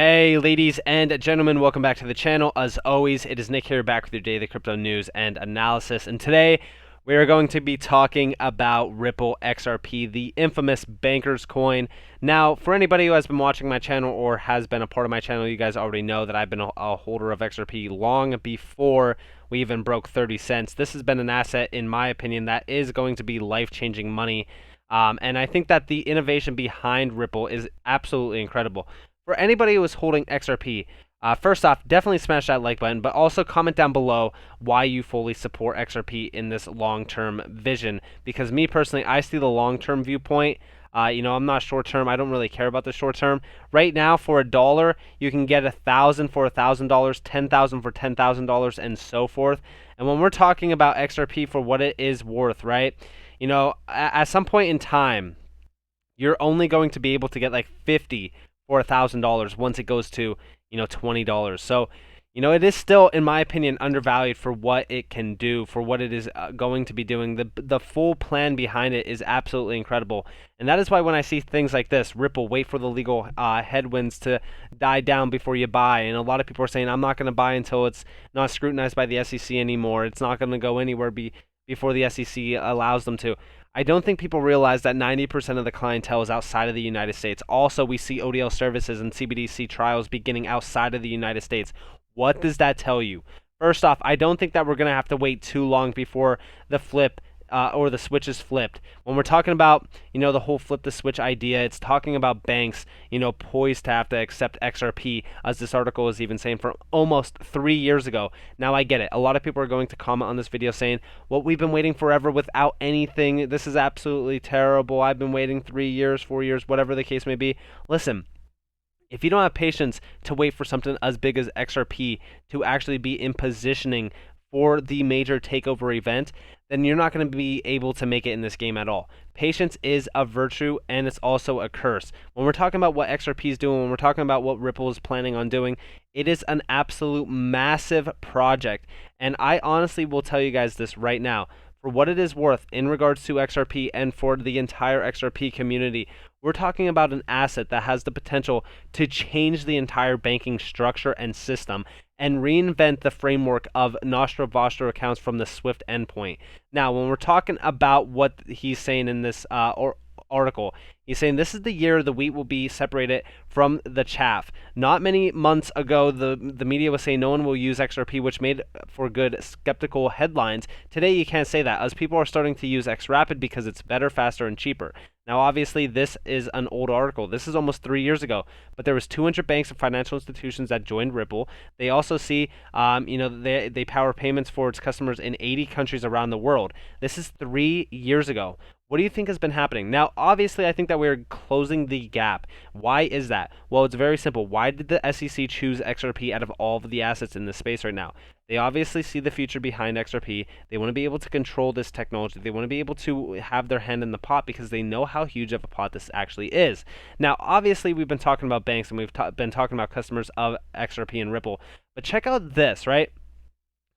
Hey ladies and gentlemen, welcome back to the channel. As always, it is Nick here, back with your daily crypto news and analysis. And today we are going to be talking about Ripple XRP, the infamous banker's coin. Now, for anybody who has been watching my channel or has been a part of my channel, you guys already know that I've been a holder of XRP long before we even broke 30 cents. This has been an asset, in my opinion, that is going to be life-changing money. And I think that the innovation behind Ripple is absolutely incredible. For anybody who is holding XRP, first off, definitely smash that like button, but also comment down below why you fully support XRP in this long-term vision. Because me personally, I see the long-term viewpoint. I'm not short-term. I don't really care about the short-term. Right now, for $1, you can get 1,000 for $1,000, 10,000 for $10,000, and so forth. And when we're talking about XRP for what it is worth, right? At some point in time, you're only going to be able to get like 50 or $1,000 once it goes to, $20. So, it is still, in my opinion, undervalued for what it can do, for what it is going to be doing. The full plan behind it is absolutely incredible. And that is why when I see things like this, Ripple, wait for the legal headwinds to die down before you buy. And a lot of people are saying, I'm not going to buy until it's not scrutinized by the SEC anymore. It's not going to go anywhere before the SEC allows them to. I don't think people realize that 90% of the clientele is outside of the United States. Also, we see ODL services and CBDC trials beginning outside of the United States. What does that tell you? First off, I don't think that we're going to have to wait too long before the flip or the switch is flipped. When we're talking about, the whole flip the switch idea, it's talking about banks, poised to have to accept XRP, as this article is even saying, for almost 3 years ago. Now, I get it. A lot of people are going to comment on this video saying, well, we've been waiting forever without anything. This is absolutely terrible. I've been waiting 3 years, 4 years, whatever the case may be. Listen, if you don't have patience to wait for something as big as XRP to actually be in positioning for the major takeover event, then you're not going to be able to make it in this game at all. Patience is a virtue, and it's also a curse. When we're talking about what XRP is doing, when we're talking about what Ripple is planning on doing, it is an absolute massive project. And I honestly will tell you guys this right now. For what it is worth in regards to XRP and for the entire XRP community, we're talking about an asset that has the potential to change the entire banking structure and system and reinvent the framework of Nostra Vostra accounts from the SWIFT endpoint. Now, when we're talking about what he's saying in this article, he's saying this is the year the wheat will be separated from the chaff. Not many months ago, the media was saying no one will use XRP, which made for good skeptical headlines. Today, you can't say that, as people are starting to use XRapid because it's better, faster, and cheaper. Now, obviously, this is an old article. This is almost 3 years ago, but there was 200 banks and financial institutions that joined Ripple. They also see, they power payments for its customers in 80 countries around the world. This is 3 years ago. What do you think has been happening? Now, obviously, I think that we're closing the gap. Why is that? Well, it's very simple. Why did the SEC choose XRP out of all of the assets in this space right now? They obviously see the future behind XRP. They want to be able to control this technology. They want to be able to have their hand in the pot because they know how huge of a pot this actually is. Now, obviously, we've been talking about banks and we've been talking about customers of XRP and Ripple. But check out this, right?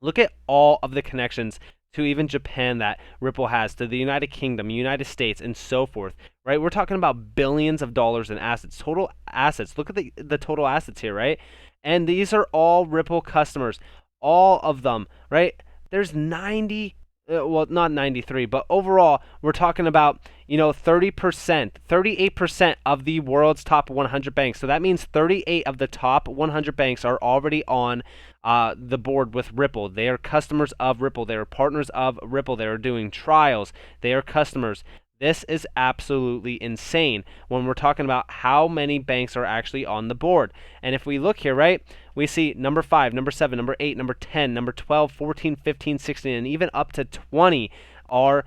Look at all of the connections to even Japan that Ripple has, to the United Kingdom, United States, and so forth, right? We're talking about billions of dollars in assets, total assets. Look at the total assets here, right? And these are all Ripple customers, all of them, right? There's 90, well, not 93, but overall, we're talking about, 30%, 38% of the world's top 100 banks. So that means 38 of the top 100 banks are already on the board with Ripple. They are customers of Ripple. They are partners of Ripple. They are doing trials. They are customers. This is absolutely insane when we're talking about how many banks are actually on the board. And if we look here, right, we see number 5, number 7, number 8, number 10, number 12, 14, 15, 16, and even up to 20 are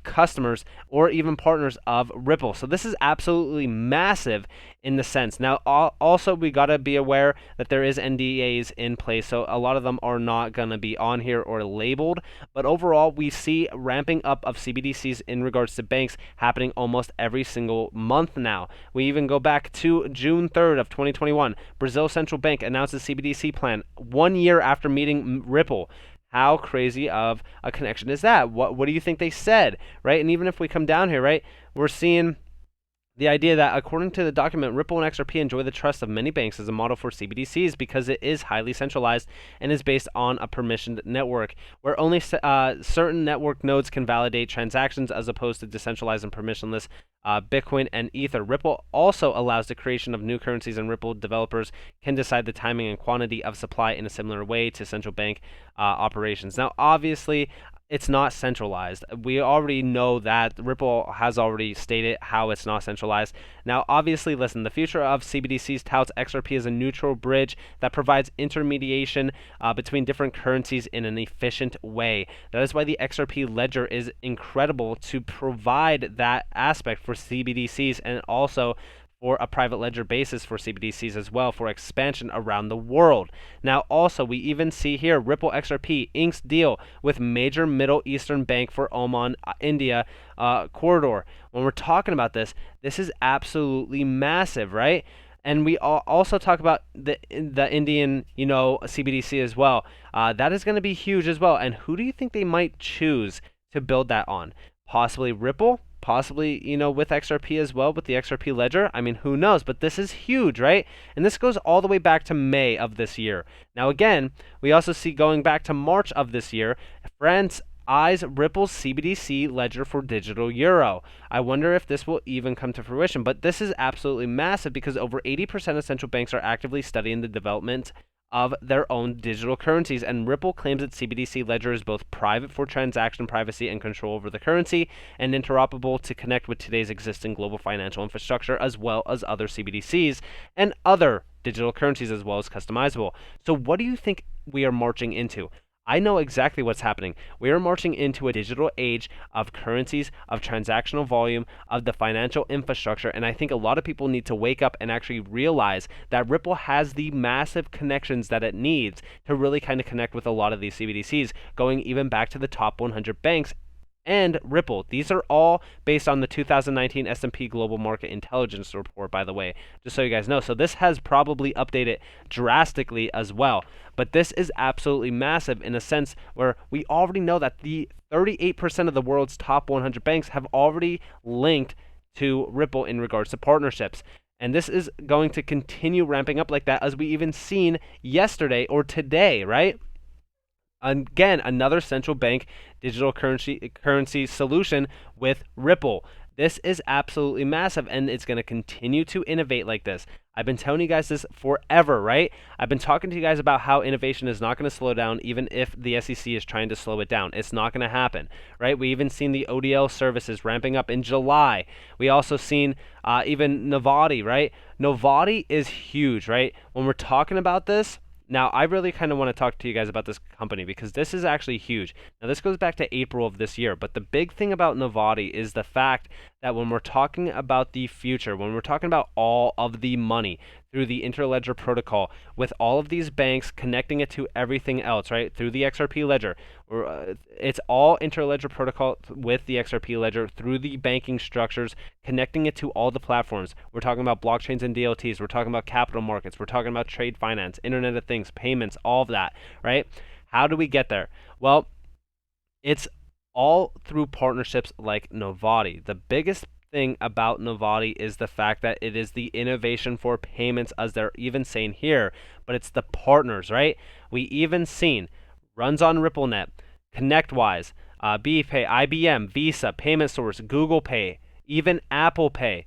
customers or even partners of Ripple. So this is absolutely massive in the sense. Now, also, we got to be aware that there is NDAs in place, so a lot of them are not going to be on here or labeled. But overall, we see ramping up of CBDCs in regards to banks happening almost every single month now. We even go back to June 3rd of 2021. Brazil Central Bank announced a CBDC plan 1 year after meeting Ripple. How crazy of a connection is that? What do you think they said, right? And even if we come down here, right, we're seeing the idea that, according to the document, Ripple and XRP enjoy the trust of many banks as a model for CBDCs because it is highly centralized and is based on a permissioned network where only certain network nodes can validate transactions as opposed to decentralized and permissionless Bitcoin and Ether. Ripple also allows the creation of new currencies, and Ripple developers can decide the timing and quantity of supply in a similar way to central bank operations. Now, obviously, it's not centralized. We already know that. Ripple has already stated how it's not centralized. Now, obviously, listen, the future of CBDCs touts XRP as a neutral bridge that provides intermediation between different currencies in an efficient way. That is why the XRP ledger is incredible to provide that aspect for CBDCs, and also for a private ledger basis for CBDCs as well, for expansion around the world. Now, also, we even see here Ripple XRP inks deal with major Middle Eastern bank for Oman, India corridor. When we're talking about this, this is absolutely massive, right? And we also talk about the Indian, CBDC as well. That is going to be huge as well. And who do you think they might choose to build that on? Possibly Ripple? Possibly, with XRP as well, with the XRP ledger. I mean, who knows? But this is huge, right? And this goes all the way back to May of this year. Now, again, we also see going back to March of this year, France eyes Ripple's CBDC ledger for digital euro. I wonder if this will even come to fruition. But this is absolutely massive because over 80% of central banks are actively studying the development of their own digital currencies, and Ripple claims its CBDC ledger is both private for transaction privacy and control over the currency, and interoperable to connect with today's existing global financial infrastructure, as well as other CBDCs and other digital currencies, as well as customizable. So what do you think we are marching into? I know exactly what's happening. We are marching into a digital age of currencies, of transactional volume, of the financial infrastructure, and I think a lot of people need to wake up and actually realize that Ripple has the massive connections that it needs to really kind of connect with a lot of these CBDCs, going even back to the top 100 banks and Ripple. These are all based on the 2019 S&P Global Market Intelligence Report, by the way, just so you guys know. So this has probably updated drastically as well. But this is absolutely massive in a sense where we already know that the 38% of the world's top 100 banks have already linked to Ripple in regards to partnerships. And this is going to continue ramping up like that, as we even seen yesterday or today, right? Again, another central bank digital currency solution with Ripple. This is absolutely massive, and it's going to continue to innovate like this. I've been telling you guys this forever, right? I've been talking to you guys about how innovation is not going to slow down, even if the SEC is trying to slow it down. It's not going to happen, right? We even seen the ODL services ramping up in July. We also seen even Novati, right? Novati is huge, right? When we're talking about this, now, I really kind of want to talk to you guys about this company because this is actually huge. Now, this goes back to April of this year, but the big thing about Novati is the fact that when we're talking about the future, when we're talking about all of the money through the interledger protocol, with all of these banks connecting it to everything else, right, through the XRP ledger, it's all interledger protocol with the XRP ledger through the banking structures, connecting it to all the platforms. We're talking about blockchains and DLTs. We're talking about capital markets. We're talking about trade finance, Internet of Things, payments, all of that, right? How do we get there? Well, it's all through partnerships like Novati. The biggest thing about Novati is the fact that it is the innovation for payments, as they're even saying here, but it's the partners, right? We even seen runs on RippleNet, ConnectWise, BPay, IBM, Visa, Payment Source, Google Pay, even Apple Pay.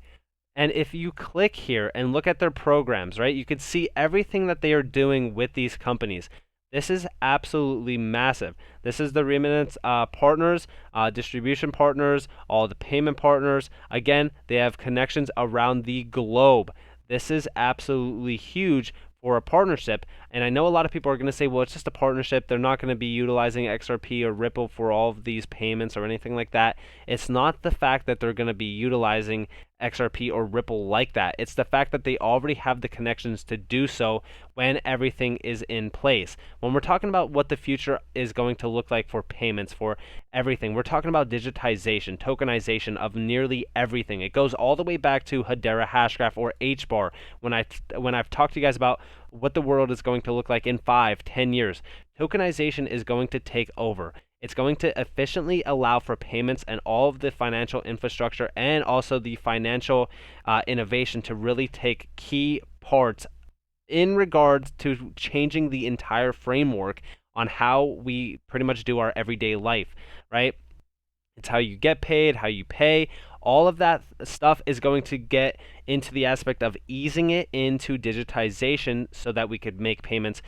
And if you click here and look at their programs, right, you can see everything that they are doing with these companies. This is absolutely massive. This is the remittance partners, distribution partners, all the payment partners. Again, they have connections around the globe. This is absolutely huge for a partnership. And I know a lot of people are going to say, well, it's just a partnership. They're not going to be utilizing XRP or Ripple for all of these payments or anything like that. It's not the fact that they're going to be utilizing XRP or Ripple like that. It's the fact that they already have the connections to do so when everything is in place. When we're talking about what the future is going to look like for payments, for everything, we're talking about digitization, tokenization of nearly everything. It goes all the way back to Hedera Hashgraph or HBAR. When I've talked to you guys about what the world is going to look like in 5, 10 years, tokenization is going to take over. It's going to efficiently allow for payments and all of the financial infrastructure and also the financial innovation to really take key parts in regards to changing the entire framework on how we pretty much do our everyday life, right? It's how you get paid, how you pay. All of that stuff is going to get into the aspect of easing it into digitization so that we could make payments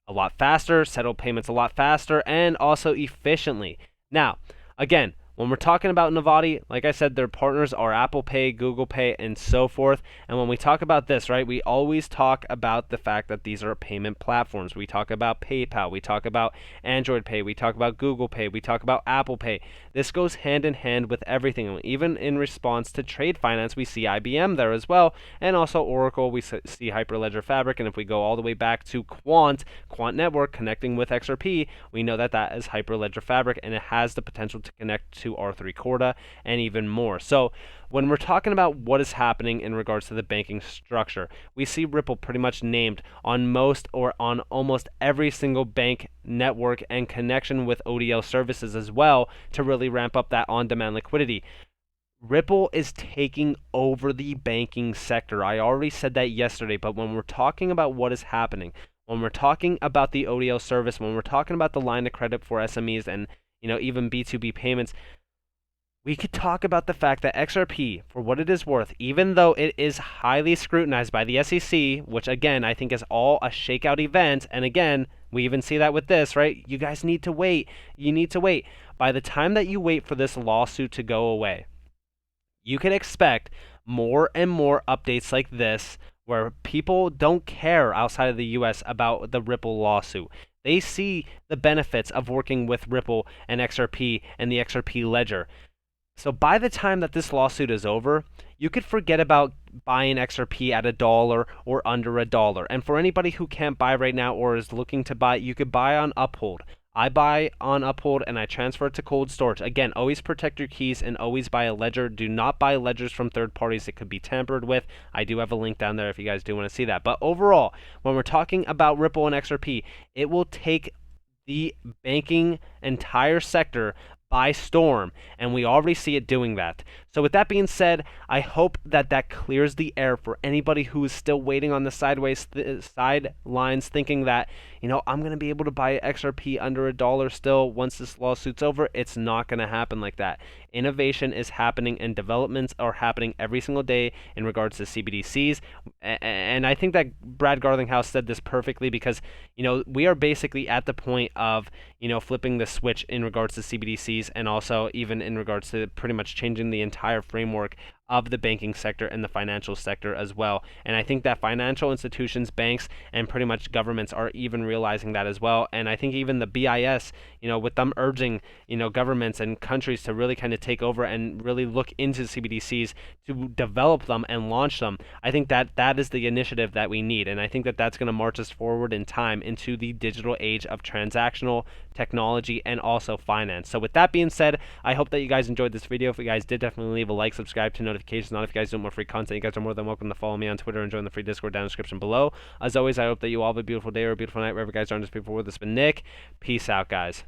a lot faster, settle payments a lot faster, and also efficiently. Now, again, when we're talking about Novati, like I said, their partners are Apple Pay, Google Pay, and so forth. And when we talk about this, right, we always talk about the fact that these are payment platforms. We talk about PayPal, we talk about Android Pay, we talk about Google Pay, we talk about Apple Pay. This goes hand in hand with everything. Even in response to trade finance, we see IBM there as well, and also Oracle, we see Hyperledger Fabric, and if we go all the way back to Quant Network connecting with XRP, we know that that is Hyperledger Fabric, and it has the potential to connect to R3 Corda and even more. So when we're talking about what is happening in regards to the banking structure, we see Ripple pretty much named on most or on almost every single bank network and connection with ODL services as well to really ramp up that on-demand liquidity. Ripple is taking over the banking sector. I already said that yesterday, but when we're talking about what is happening, when we're talking about the ODL service, when we're talking about the line of credit for SMEs and even B2B payments, we could talk about the fact that XRP, for what it is worth, even though it is highly scrutinized by the SEC, which again, I think is all a shakeout event, and again, we even see that with this, right? You guys need to wait. You need to wait. By the time that you wait for this lawsuit to go away, you can expect more and more updates like this where people don't care outside of the US about the Ripple lawsuit. They see the benefits of working with Ripple and XRP and the XRP ledger. So by the time that this lawsuit is over, you could forget about buying XRP at $1 or under $1. And for anybody who can't buy right now or is looking to buy, you could buy on Uphold. I buy on Uphold and I transfer it to cold storage. Again, always protect your keys and always buy a ledger. Do not buy ledgers from third parties. It could be tampered with. I do have a link down there if you guys do want to see that. But overall, when we're talking about Ripple and XRP, it will take the banking entire sector by storm, and we already see it doing that. So with that being said, I hope that that clears the air for anybody who is still waiting on the sidelines thinking that, I'm going to be able to buy XRP under $1 still once this lawsuit's over. It's not going to happen like that. Innovation is happening and developments are happening every single day in regards to CBDCs. And I think that Brad Garlinghouse said this perfectly because, we are basically at the point of, flipping the switch in regards to CBDCs and also even in regards to pretty much changing the entire framework of the banking sector and the financial sector as well. And I think that financial institutions, banks, and pretty much governments are even realizing that as well. And I think even the BIS, with them urging, governments and countries to really kind of take over and really look into CBDCs to develop them and launch them, I think that that is the initiative that we need. And I think that that's going to march us forward in time into the digital age of transactional technology and also finance. So with that being said, I hope that you guys enjoyed this video. If you guys did, definitely leave a like, subscribe to notifications on. If you guys want more free content, you guys are more than welcome to follow me on Twitter and join the free Discord down in the description below. As always, I hope that you all have a beautiful day or a beautiful night wherever you guys are in this beautiful world. This has been Nick. Peace out, guys.